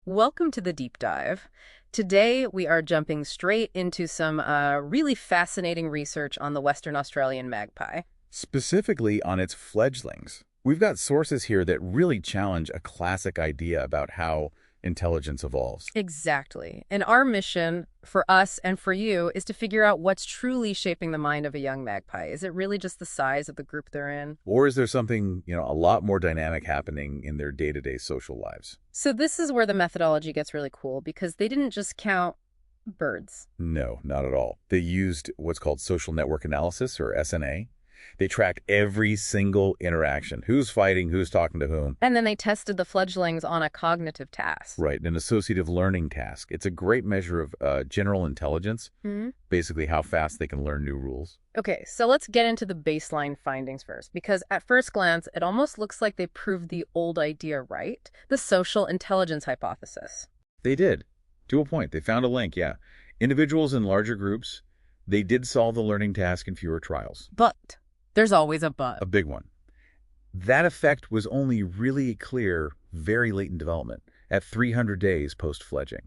Welcome to the deep dive. Today, we are jumping straight into some really fascinating research on the Western Australian magpie. Specifically on its fledglings. We've got sources here that really challenge a classic idea about how intelligence evolves. Exactly. And our mission for us and for you is to figure out what's truly shaping the mind of a young magpie. Is it really just the size of the group they're in? Or is there something, a lot more dynamic happening in their day-to-day social lives? So this is where the methodology gets really cool because they didn't just count birds. No, not at all. They used what's called social network analysis, or SNA. They tracked every single interaction. Who's fighting, who's talking to whom. And then they tested the fledglings on a cognitive task. Right, an associative learning task. It's a great measure of general intelligence, basically how fast they can learn new rules. Okay, so let's get into the baseline findings first, because at first glance, it almost looks like they proved the old idea right, the social intelligence hypothesis. They did, to a point. They found a link, yeah. Individuals in larger groups, they did solve the learning task in fewer trials. But there's always a but. A big one. That effect was only really clear very late in development, at 300 days post-fledging.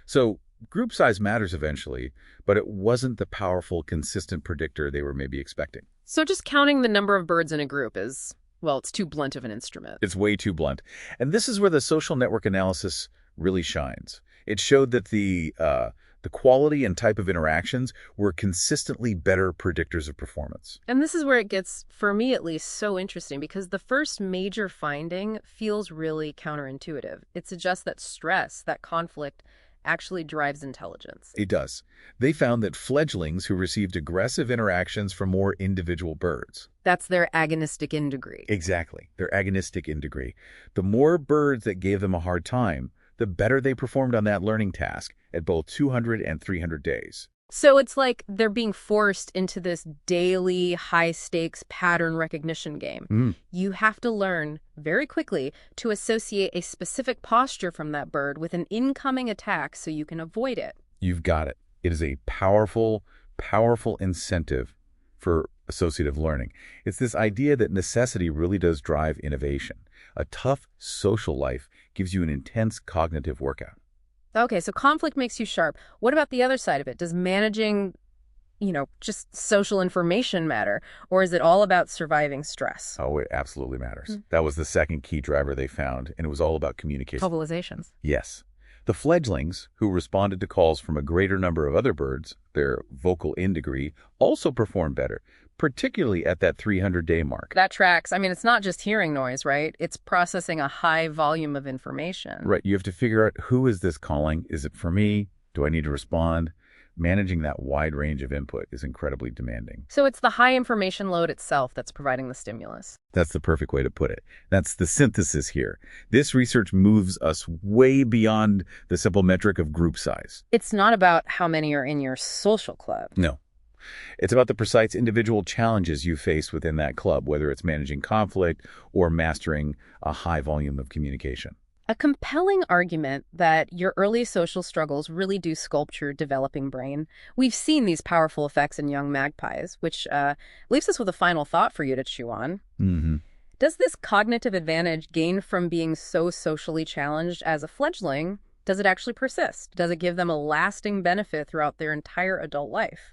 So group size matters eventually, but it wasn't the powerful, consistent predictor they were maybe expecting. So just counting the number of birds in a group is, well, it's too blunt of an instrument. It's way too blunt. And this is where the social network analysis really shines. It showed that the quality and type of interactions were consistently better predictors of performance. And this is where it gets, for me at least, so interesting because the first major finding feels really counterintuitive. It suggests that stress, that conflict, actually drives intelligence. It does. They found that fledglings who received aggressive interactions from more individual birds. That's their agonistic in degree. Exactly, their agonistic in degree. The more birds that gave them a hard time, the better they performed on that learning task at both 200 and 300 days. So it's like they're being forced into this daily, high-stakes pattern recognition game. You have to learn very quickly to associate a specific posture from that bird with an incoming attack so you can avoid it. You've got it. It is a powerful, powerful incentive for associative learning. It's this idea that necessity really does drive innovation. A tough social life gives you an intense cognitive workout. Okay, so conflict makes you sharp. What about the other side of it? Does managing, just social information matter? Or is it all about surviving stress? Oh, it absolutely matters. That was the second key driver they found, and it was all about communication. Vocalisations. Yes. The fledglings, who responded to calls from a greater number of other birds, their vocal in degree, also performed better, particularly at that 300-day mark. That tracks. I mean, it's not just hearing noise, right? It's processing a high volume of information. Right. You have to figure out, who is this calling? Is it for me? Do I need to respond? Managing that wide range of input is incredibly demanding. So it's the high information load itself that's providing the stimulus. That's the perfect way to put it. That's the synthesis here. This research moves us way beyond the simple metric of group size. It's not about how many are in your social club. No. It's about the precise individual challenges you face within that club, whether it's managing conflict or mastering a high volume of communication. A compelling argument that your early social struggles really do sculpt your developing brain. We've seen these powerful effects in young magpies, which leaves us with a final thought for you to chew on. Does this cognitive advantage gained from being so socially challenged as a fledgling, does it actually persist? Does it give them a lasting benefit throughout their entire adult life?